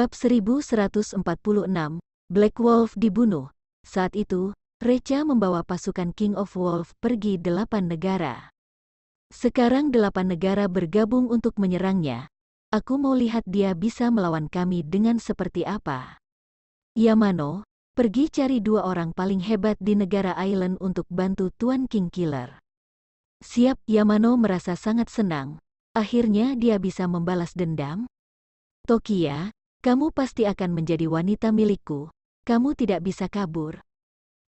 Bab 1146, Black Wolf dibunuh. Saat itu, Recha membawa pasukan King of Wolf pergi 8 negara. Sekarang 8 negara bergabung untuk menyerangnya. Aku mau lihat dia bisa melawan kami dengan seperti apa. Yamano, pergi cari 2 orang paling hebat di negara Island untuk bantu Tuan King Killer. Siap. Yamano merasa sangat senang. Akhirnya dia bisa membalas dendam. Tokia, kamu pasti akan menjadi wanita milikku. Kamu tidak bisa kabur.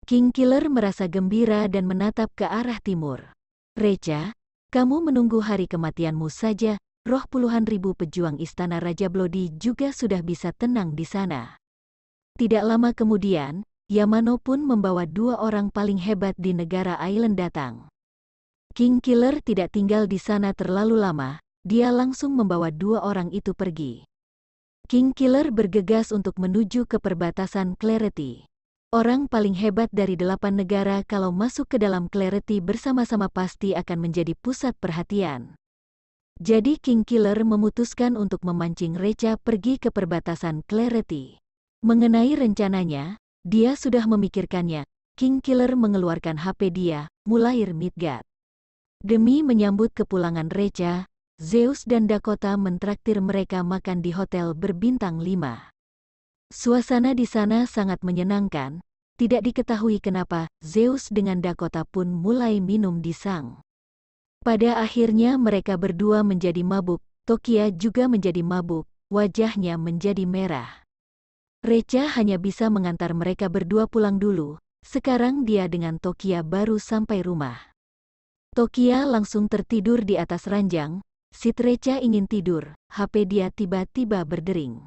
King Killer merasa gembira dan menatap ke arah timur. Recha, kamu menunggu hari kematianmu saja. Roh puluhan ribu pejuang Istana Raja Bloody juga sudah bisa tenang di sana. Tidak lama kemudian, Yamano pun membawa 2 orang paling hebat di negara Island datang. King Killer tidak tinggal di sana terlalu lama, dia langsung membawa 2 orang itu pergi. King Killer bergegas untuk menuju ke perbatasan Clarity. Orang paling hebat dari 8 negara kalau masuk ke dalam Clarity bersama-sama pasti akan menjadi pusat perhatian. Jadi King Killer memutuskan untuk memancing Recha pergi ke perbatasan Clarity. Mengenai rencananya, dia sudah memikirkannya. King Killer mengeluarkan HP dia, mulai Midgard. Demi menyambut kepulangan Recha, Zeus dan Dakota mentraktir mereka makan di hotel berbintang 5. Suasana di sana sangat menyenangkan. Tidak diketahui kenapa, Zeus dengan Dakota pun mulai minum di sang. Pada akhirnya mereka berdua menjadi mabuk, Tokia juga menjadi mabuk, wajahnya menjadi merah. Recha hanya bisa mengantar mereka berdua pulang dulu, sekarang dia dengan Tokia baru sampai rumah. Tokia langsung tertidur di atas ranjang. Si Recha ingin tidur, HP dia tiba-tiba berdering.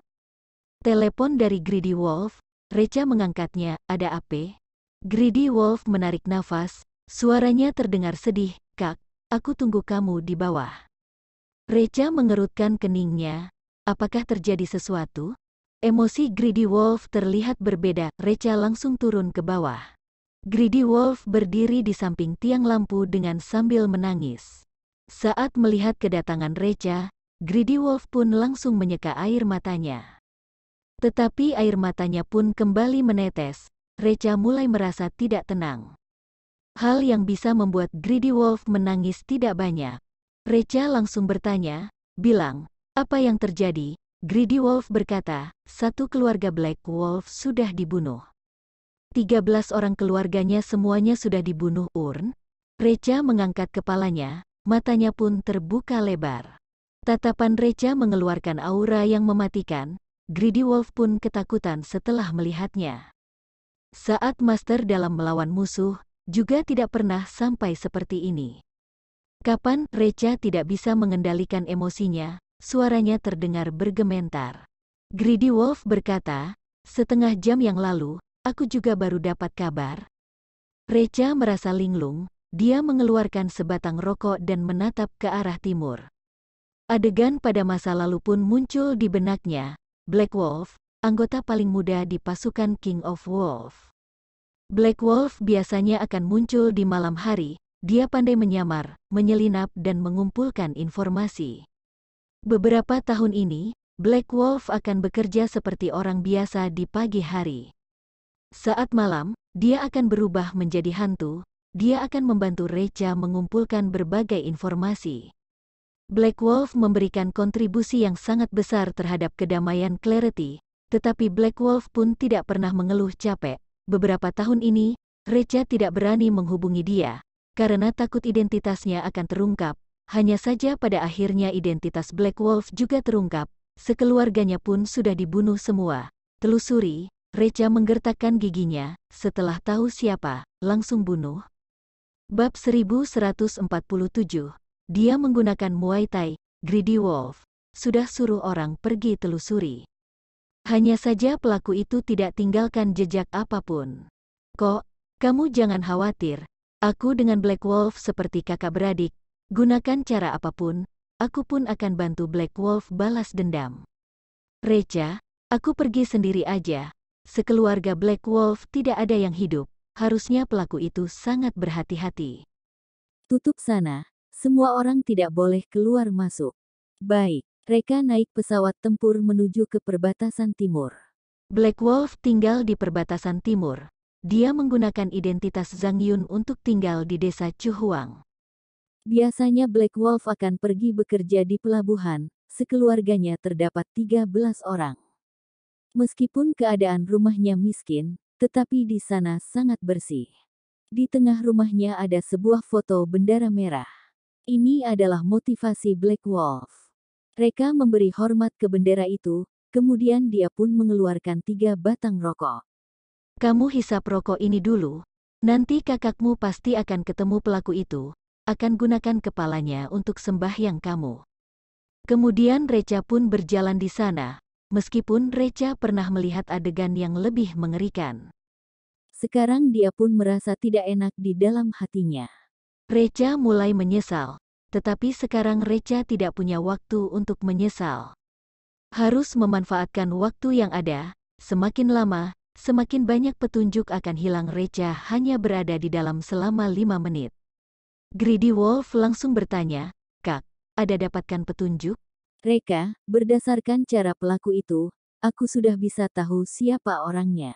Telepon dari Greedy Wolf. Recha mengangkatnya. Ada apa? Greedy Wolf menarik nafas, suaranya terdengar sedih. Kak, aku tunggu kamu di bawah. Recha mengerutkan keningnya. Apakah terjadi sesuatu? Emosi Greedy Wolf terlihat berbeda. Recha langsung turun ke bawah. Greedy Wolf berdiri di samping tiang lampu dengan sambil menangis. Saat melihat kedatangan Recha, Greedy Wolf pun langsung menyeka air matanya. Tetapi air matanya pun kembali menetes. Recha mulai merasa tidak tenang. Hal yang bisa membuat Greedy Wolf menangis tidak banyak. Recha langsung bertanya, bilang, apa yang terjadi? Greedy Wolf berkata, 1 keluarga Black Wolf sudah dibunuh. 13 orang keluarganya semuanya sudah dibunuh. Recha mengangkat kepalanya. Matanya pun terbuka lebar. Tatapan Recha mengeluarkan aura yang mematikan. Greedy Wolf pun ketakutan setelah melihatnya. Saat master dalam melawan musuh, juga tidak pernah sampai seperti ini. Kapan? Recha tidak bisa mengendalikan emosinya, suaranya terdengar bergementar. Greedy Wolf berkata, setengah jam yang lalu, aku juga baru dapat kabar. Recha merasa linglung. Dia mengeluarkan sebatang rokok dan menatap ke arah timur. Adegan pada masa lalu pun muncul di benaknya. Black Wolf, anggota paling muda di pasukan King of Wolf. Black Wolf biasanya akan muncul di malam hari. Dia pandai menyamar, menyelinap dan mengumpulkan informasi. Beberapa tahun ini, Black Wolf akan bekerja seperti orang biasa di pagi hari. Saat malam, dia akan berubah menjadi hantu. Dia akan membantu Recha mengumpulkan berbagai informasi. Black Wolf memberikan kontribusi yang sangat besar terhadap kedamaian Clarity, tetapi Black Wolf pun tidak pernah mengeluh capek. Beberapa tahun ini, Recha tidak berani menghubungi dia, karena takut identitasnya akan terungkap. Hanya saja pada akhirnya identitas Black Wolf juga terungkap, sekeluarganya pun sudah dibunuh semua. Telusuri, Recha menggertakkan giginya, setelah tahu siapa, langsung bunuh. Bab 1147. Dia menggunakan Muay Thai. Greedy Wolf sudah suruh orang pergi telusuri. Hanya saja pelaku itu tidak tinggalkan jejak apapun. Kok, kamu jangan khawatir. Aku dengan Black Wolf seperti kakak beradik. Gunakan cara apapun, aku pun akan bantu Black Wolf balas dendam. Recha, aku pergi sendiri aja. Sekeluarga Black Wolf tidak ada yang hidup. Harusnya pelaku itu sangat berhati-hati. Tutup sana, semua orang tidak boleh keluar masuk. Baik, Reka naik pesawat tempur menuju ke perbatasan timur. Black Wolf tinggal di perbatasan timur. Dia menggunakan identitas Zhang Yun untuk tinggal di desa Chuhuang. Biasanya Black Wolf akan pergi bekerja di pelabuhan, sekeluarganya terdapat 13 orang. Meskipun keadaan rumahnya miskin, tetapi di sana sangat bersih. Di tengah rumahnya ada sebuah foto bendera merah. Ini adalah motivasi Black Wolf. Reka memberi hormat ke bendera itu, kemudian dia pun mengeluarkan 3 batang rokok. Kamu hisap rokok ini dulu. Nanti kakakmu pasti akan ketemu pelaku itu, akan gunakan kepalanya untuk sembahyang kamu. Kemudian Recha pun berjalan di sana, meskipun Recha pernah melihat adegan yang lebih mengerikan. Sekarang dia pun merasa tidak enak di dalam hatinya. Recha mulai menyesal, tetapi sekarang Recha tidak punya waktu untuk menyesal. Harus memanfaatkan waktu yang ada, semakin lama, semakin banyak petunjuk akan hilang. Recha hanya berada di dalam selama 5 menit. Greedy Wolf langsung bertanya, "Kak, ada dapatkan petunjuk?" Reka, berdasarkan cara pelaku itu, aku sudah bisa tahu siapa orangnya.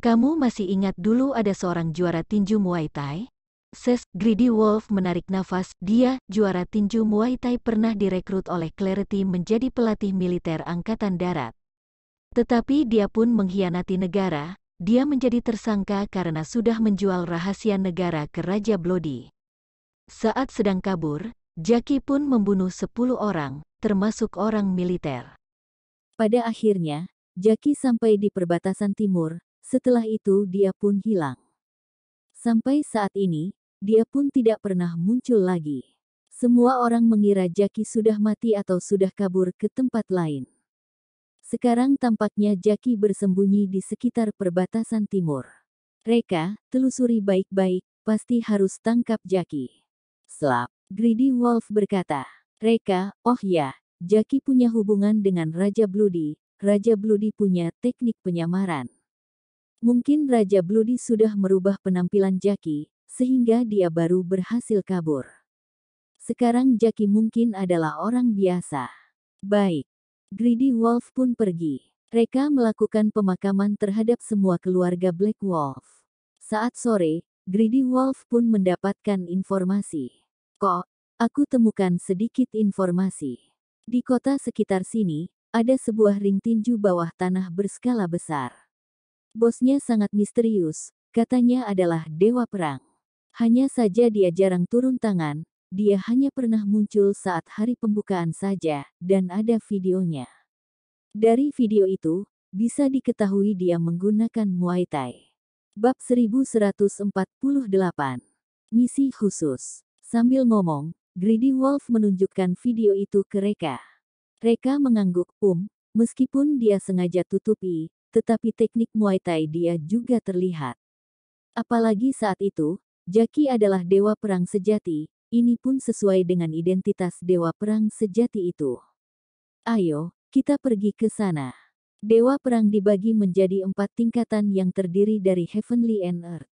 Kamu masih ingat dulu ada seorang juara tinju Muay Thai? Greedy Wolf menarik nafas. Dia, juara tinju Muay Thai, pernah direkrut oleh Clarity menjadi pelatih militer Angkatan Darat. Tetapi dia pun mengkhianati negara. Dia menjadi tersangka karena sudah menjual rahasia negara ke Raja Bloody. Saat sedang kabur, Jackie pun membunuh 10 orang, termasuk orang militer. Pada akhirnya, Jackie sampai di perbatasan timur, setelah itu dia pun hilang. Sampai saat ini, dia pun tidak pernah muncul lagi. Semua orang mengira Jackie sudah mati atau sudah kabur ke tempat lain. Sekarang tampaknya Jackie bersembunyi di sekitar perbatasan timur. Reka, telusuri baik-baik, pasti harus tangkap Jackie. Slap, Greedy Wolf berkata. Reka, oh ya, Jackie punya hubungan dengan Raja Bloody. Raja Bloody punya teknik penyamaran. Mungkin Raja Bloody sudah merubah penampilan Jackie, sehingga dia baru berhasil kabur. Sekarang Jackie mungkin adalah orang biasa. Baik. Greedy Wolf pun pergi. Reka melakukan pemakaman terhadap semua keluarga Black Wolf. Saat sore, Greedy Wolf pun mendapatkan informasi. Kok, aku temukan sedikit informasi. Di kota sekitar sini, ada sebuah ring tinju bawah tanah berskala besar. Bosnya sangat misterius, katanya adalah dewa perang. Hanya saja dia jarang turun tangan, dia hanya pernah muncul saat hari pembukaan saja, dan ada videonya. Dari video itu, bisa diketahui dia menggunakan Muay Thai. Bab 1148. Misi khusus. Sambil ngomong, Greedy Wolf menunjukkan video itu ke Reka. Reka mengangguk, meskipun dia sengaja tutupi, tetapi teknik Muay Thai dia juga terlihat. Apalagi saat itu, Jackie adalah dewa perang sejati, ini pun sesuai dengan identitas dewa perang sejati itu. Ayo, kita pergi ke sana. Dewa perang dibagi menjadi 4 tingkatan yang terdiri dari Heavenly and Earth.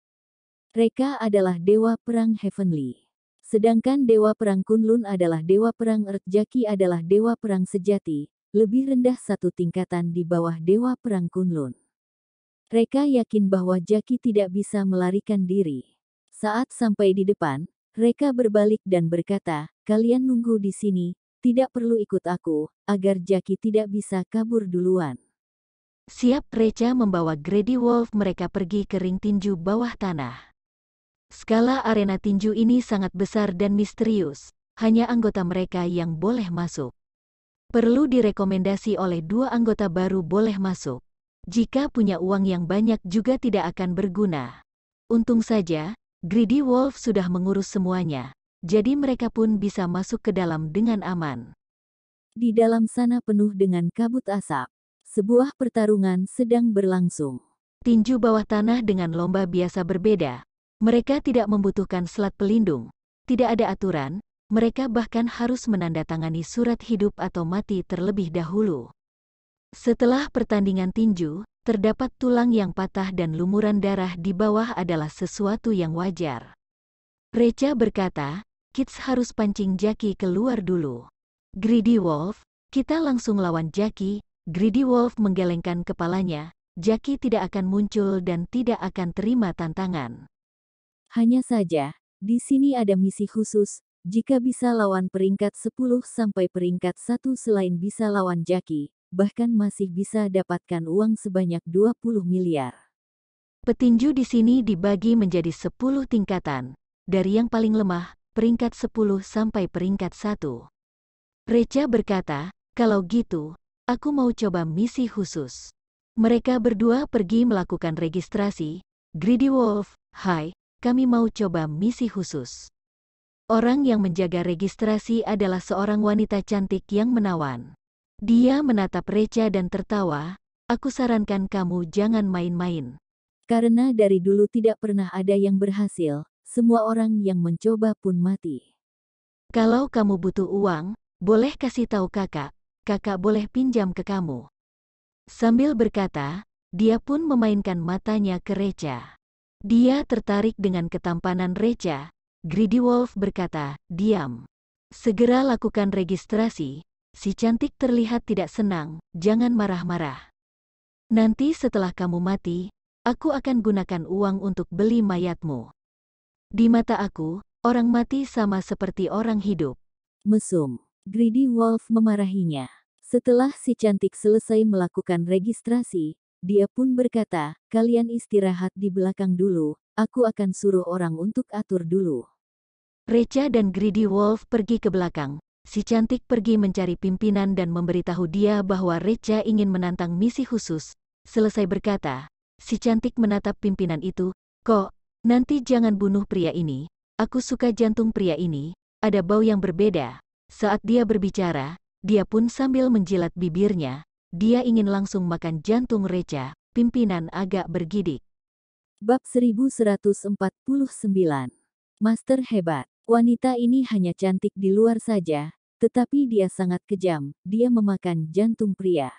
Reka adalah dewa perang Heavenly. Sedangkan dewa perang Kunlun adalah dewa perang Earth. Jackie adalah dewa perang sejati, lebih rendah 1 tingkatan di bawah dewa perang Kunlun. Reka yakin bahwa Jackie tidak bisa melarikan diri. Saat sampai di depan, Reka berbalik dan berkata, "Kalian nunggu di sini, tidak perlu ikut aku, agar Jackie tidak bisa kabur duluan." Siap. Recha membawa Greedy Wolf mereka pergi ke ring tinju bawah tanah. Skala arena tinju ini sangat besar dan misterius, hanya anggota mereka yang boleh masuk. Perlu direkomendasi oleh 2 anggota baru boleh masuk. Jika punya uang yang banyak juga tidak akan berguna. Untung saja, Greedy Wolf sudah mengurus semuanya, jadi mereka pun bisa masuk ke dalam dengan aman. Di dalam sana penuh dengan kabut asap. Sebuah pertarungan sedang berlangsung. Tinju bawah tanah dengan lomba biasa berbeda. Mereka tidak membutuhkan selat pelindung. Tidak ada aturan. Mereka bahkan harus menandatangani surat hidup atau mati terlebih dahulu. Setelah pertandingan tinju, terdapat tulang yang patah dan lumuran darah di bawah adalah sesuatu yang wajar. Recha berkata, "Kids harus pancing Jackie keluar dulu." Greedy Wolf, Kita langsung lawan Jaki. Greedy Wolf menggelengkan kepalanya. Jaki tidak akan muncul dan tidak akan terima tantangan. Hanya saja, di sini ada misi khusus. Jika bisa lawan peringkat 10 sampai peringkat 1 selain bisa lawan Jaki, bahkan masih bisa dapatkan uang sebanyak 20 miliar. Petinju di sini dibagi menjadi 10 tingkatan. Dari yang paling lemah, peringkat 10 sampai peringkat 1. Recha berkata, kalau gitu, aku mau coba misi khusus. Mereka berdua pergi melakukan registrasi. Greedy Wolf, hai, kami mau coba misi khusus. Orang yang menjaga registrasi adalah seorang wanita cantik yang menawan. Dia menatap Recha dan tertawa, aku sarankan kamu jangan main-main. Karena dari dulu tidak pernah ada yang berhasil, semua orang yang mencoba pun mati. Kalau kamu butuh uang, boleh kasih tahu kakak, kakak boleh pinjam ke kamu. Sambil berkata, dia pun memainkan matanya ke Recha. Dia tertarik dengan ketampanan Recha. Greedy Wolf berkata, diam. Segera lakukan registrasi, si cantik terlihat tidak senang, jangan marah-marah. Nanti setelah kamu mati, aku akan gunakan uang untuk beli mayatmu. Di mata aku, orang mati sama seperti orang hidup. Mesum. Greedy Wolf memarahinya. Setelah si cantik selesai melakukan registrasi, dia pun berkata, kalian istirahat di belakang dulu, aku akan suruh orang untuk atur dulu. Recha dan Greedy Wolf pergi ke belakang. Si cantik pergi mencari pimpinan dan memberitahu dia bahwa Recha ingin menantang misi khusus. Selesai berkata, si cantik menatap pimpinan itu, kok, nanti jangan bunuh pria ini. Aku suka jantung pria ini, ada bau yang berbeda. Saat dia berbicara, dia pun sambil menjilat bibirnya. Dia ingin langsung makan jantung Recha. Pimpinan agak bergidik. Bab 1149. Master hebat. Wanita ini hanya cantik di luar saja, tetapi dia sangat kejam. Dia memakan jantung pria.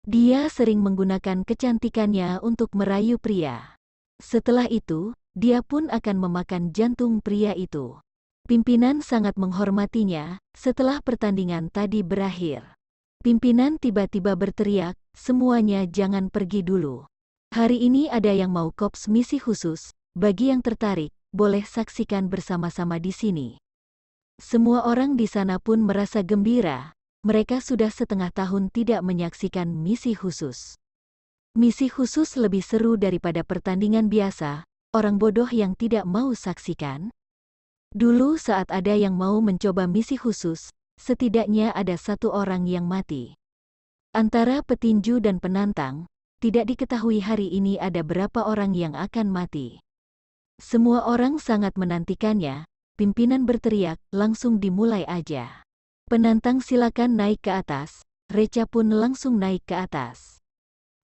Dia sering menggunakan kecantikannya untuk merayu pria. Setelah itu, dia pun akan memakan jantung pria itu. Pimpinan sangat menghormatinya. Setelah pertandingan tadi berakhir, pimpinan tiba-tiba berteriak, semuanya jangan pergi dulu. Hari ini ada yang mau kops misi khusus. Bagi yang tertarik, boleh saksikan bersama-sama di sini. Semua orang di sana pun merasa gembira. Mereka sudah setengah tahun tidak menyaksikan misi khusus. Misi khusus lebih seru daripada pertandingan biasa. Orang bodoh yang tidak mau saksikan. Dulu saat ada yang mau mencoba misi khusus, setidaknya ada satu orang yang mati. Antara petinju dan penantang, tidak diketahui hari ini ada berapa orang yang akan mati. Semua orang sangat menantikannya. Pimpinan berteriak, langsung dimulai aja. Penantang silakan naik ke atas. Recha pun langsung naik ke atas.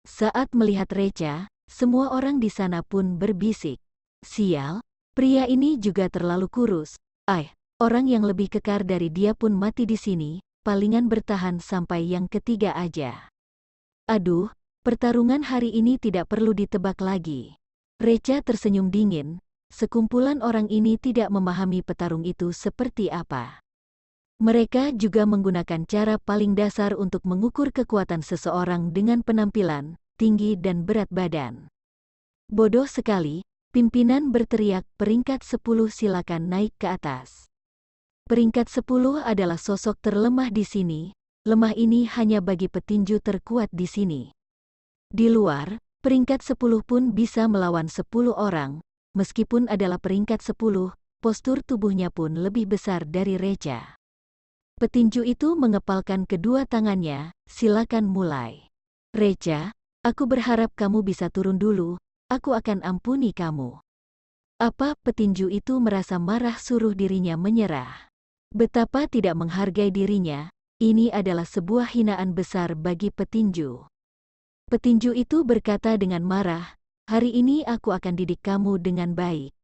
Saat melihat Recha, semua orang di sana pun berbisik. Sial, pria ini juga terlalu kurus. Orang yang lebih kekar dari dia pun mati di sini, palingan bertahan sampai yang ketiga aja. Aduh, pertarungan hari ini tidak perlu ditebak lagi. Recha tersenyum dingin. Sekumpulan orang ini tidak memahami petarung itu seperti apa. Mereka juga menggunakan cara paling dasar untuk mengukur kekuatan seseorang dengan penampilan, tinggi dan berat badan. Bodoh sekali, pimpinan berteriak, peringkat 10 silakan naik ke atas. Peringkat 10 adalah sosok terlemah di sini. Lemah ini hanya bagi petinju terkuat di sini. Di luar, peringkat 10 pun bisa melawan 10 orang. Meskipun adalah peringkat 10, postur tubuhnya pun lebih besar dari Recha. Petinju itu mengepalkan kedua tangannya, silakan mulai. Recha, aku berharap kamu bisa turun dulu, aku akan ampuni kamu. Apa petinju itu merasa marah suruh dirinya menyerah. Betapa tidak menghargai dirinya, ini adalah sebuah hinaan besar bagi petinju. Petinju itu berkata dengan marah, hari ini aku akan didik kamu dengan baik.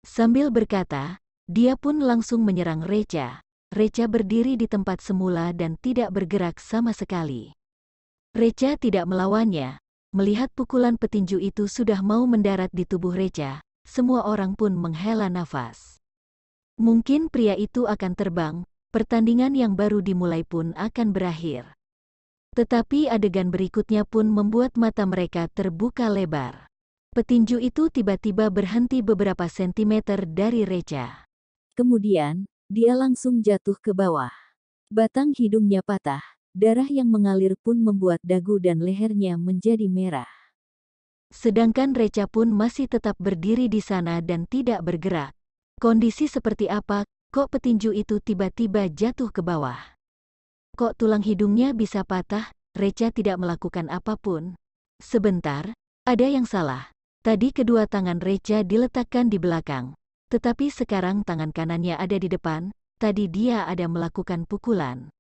Sambil berkata, dia pun langsung menyerang Recha. Recha berdiri di tempat semula dan tidak bergerak sama sekali. Recha tidak melawannya. Melihat pukulan petinju itu sudah mau mendarat di tubuh Recha, semua orang pun menghela nafas. Mungkin pria itu akan terbang, pertandingan yang baru dimulai pun akan berakhir. Tetapi adegan berikutnya pun membuat mata mereka terbuka lebar. Petinju itu tiba-tiba berhenti beberapa sentimeter dari Recha. Kemudian, dia langsung jatuh ke bawah. Batang hidungnya patah, darah yang mengalir pun membuat dagu dan lehernya menjadi merah. Sedangkan Recha pun masih tetap berdiri di sana dan tidak bergerak. Kondisi seperti apa, kok petinju itu tiba-tiba jatuh ke bawah? Kok tulang hidungnya bisa patah? Recha tidak melakukan apapun. Sebentar, ada yang salah. Tadi kedua tangan Recha diletakkan di belakang. Tetapi sekarang tangan kanannya ada di depan. Tadi dia ada melakukan pukulan.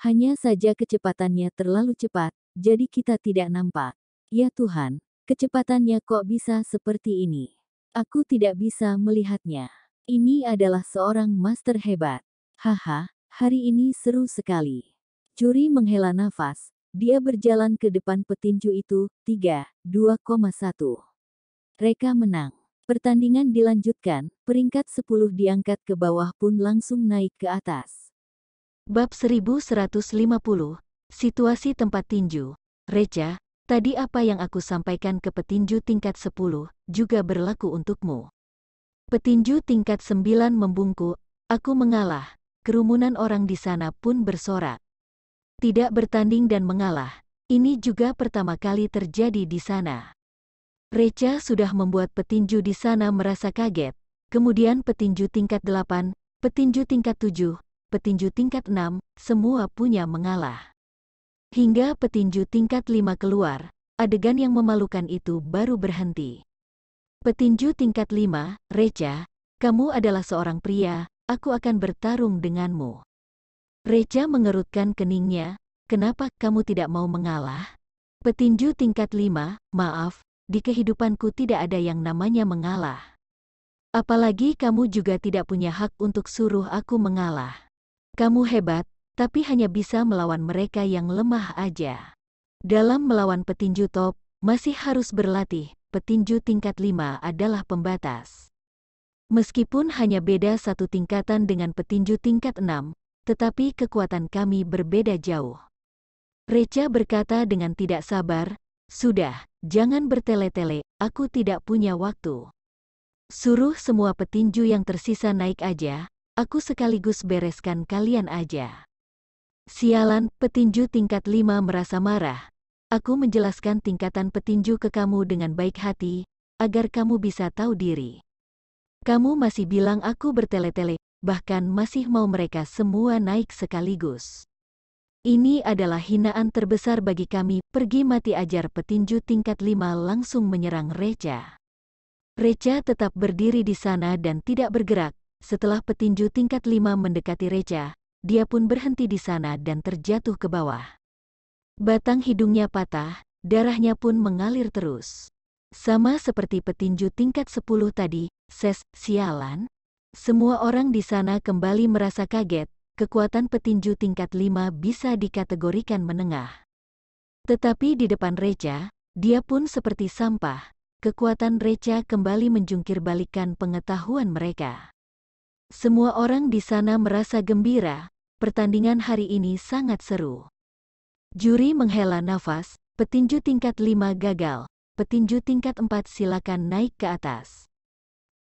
Hanya saja kecepatannya terlalu cepat, jadi kita tidak nampak. Ya Tuhan, kecepatannya kok bisa seperti ini? Aku tidak bisa melihatnya. Ini adalah seorang master hebat. Haha, hari ini seru sekali. Juri menghela nafas. Dia berjalan ke depan petinju itu, 3-2,1. Reka menang. Pertandingan dilanjutkan, peringkat 10 diangkat ke bawah pun langsung naik ke atas. Bab 1150, situasi tempat tinju. Recha, tadi apa yang aku sampaikan ke petinju tingkat 10, juga berlaku untukmu. Petinju tingkat 9 membungkuk, aku mengalah. Kerumunan orang di sana pun bersorak. Tidak bertanding dan mengalah. Ini juga pertama kali terjadi di sana. Recha sudah membuat petinju di sana merasa kaget. Kemudian petinju tingkat 8, petinju tingkat 7, petinju tingkat 6, semua punya mengalah. Hingga petinju tingkat 5 keluar, adegan yang memalukan itu baru berhenti. Petinju tingkat 5, Recha, kamu adalah seorang pria, aku akan bertarung denganmu. Recha mengerutkan keningnya, kenapa kamu tidak mau mengalah? Petinju tingkat 5, maaf, di kehidupanku tidak ada yang namanya mengalah. Apalagi kamu juga tidak punya hak untuk suruh aku mengalah. Kamu hebat, tapi hanya bisa melawan mereka yang lemah aja. Dalam melawan petinju top, masih harus berlatih, petinju tingkat 5 adalah pembatas. Meskipun hanya beda satu tingkatan dengan petinju tingkat 6, tetapi kekuatan kami berbeda jauh. Recha berkata dengan tidak sabar, sudah, jangan bertele-tele, aku tidak punya waktu. Suruh semua petinju yang tersisa naik aja, aku sekaligus bereskan kalian aja. Sialan, petinju tingkat 5 merasa marah. Aku menjelaskan tingkatan petinju ke kamu dengan baik hati, agar kamu bisa tahu diri. Kamu masih bilang aku bertele-tele, bahkan masih mau mereka semua naik sekaligus. Ini adalah hinaan terbesar bagi kami, pergi mati ajar petinju tingkat 5 langsung menyerang Recha. Recha tetap berdiri di sana dan tidak bergerak, setelah petinju tingkat 5 mendekati Recha, dia pun berhenti di sana dan terjatuh ke bawah. Batang hidungnya patah, darahnya pun mengalir terus. Sama seperti petinju tingkat 10 tadi, sialan. Semua orang di sana kembali merasa kaget, kekuatan petinju tingkat 5 bisa dikategorikan menengah. Tetapi di depan Recha, dia pun seperti sampah, kekuatan Recha kembali menjungkir balikan pengetahuan mereka. Semua orang di sana merasa gembira, pertandingan hari ini sangat seru. Juri menghela nafas, petinju tingkat 5 gagal. Petinju tingkat 4 silakan naik ke atas.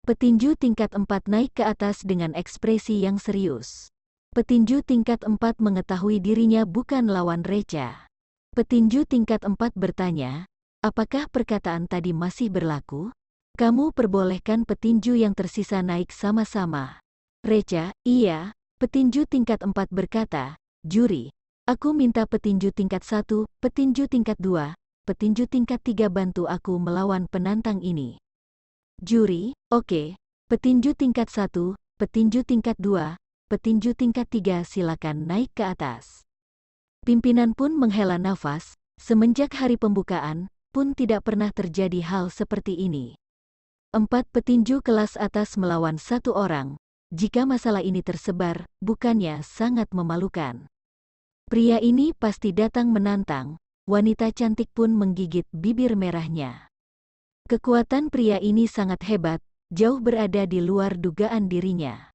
Petinju tingkat 4 naik ke atas dengan ekspresi yang serius. Petinju tingkat 4 mengetahui dirinya bukan lawan Recha. Petinju tingkat 4 bertanya, apakah perkataan tadi masih berlaku? Kamu perbolehkan petinju yang tersisa naik sama-sama. Recha, iya. Petinju tingkat 4 berkata, juri, aku minta petinju tingkat 1, petinju tingkat 2, petinju tingkat 3 bantu aku melawan penantang ini. Juri, oke. Petinju tingkat 1, petinju tingkat 2, petinju tingkat 3 silakan naik ke atas. Pimpinan pun menghela nafas, semenjak hari pembukaan, pun tidak pernah terjadi hal seperti ini. 4 petinju kelas atas melawan 1 orang, jika masalah ini tersebar, bukannya sangat memalukan. Pria ini pasti datang menantang. Wanita cantik pun menggigit bibir merahnya. Kekuatan pria ini sangat hebat, jauh berada di luar dugaan dirinya.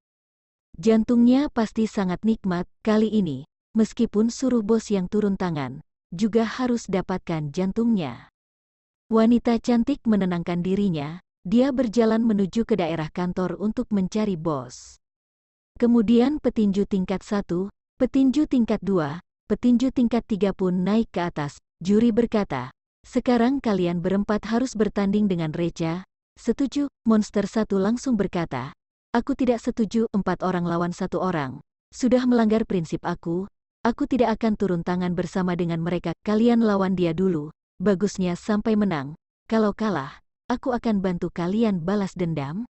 Jantungnya pasti sangat nikmat kali ini, meskipun suruh bos yang turun tangan, juga harus dapatkan jantungnya. Wanita cantik menenangkan dirinya, dia berjalan menuju ke daerah kantor untuk mencari bos. Kemudian petinju tingkat 1, petinju tingkat 2, petinju tingkat 3 pun naik ke atas. Juri berkata, sekarang kalian berempat harus bertanding dengan Recha. Setuju? Monster 1 langsung berkata, aku tidak setuju 4 orang lawan 1 orang. Sudah melanggar prinsip aku tidak akan turun tangan bersama dengan mereka. Kalian lawan dia dulu, bagusnya sampai menang. Kalau kalah, aku akan bantu kalian balas dendam.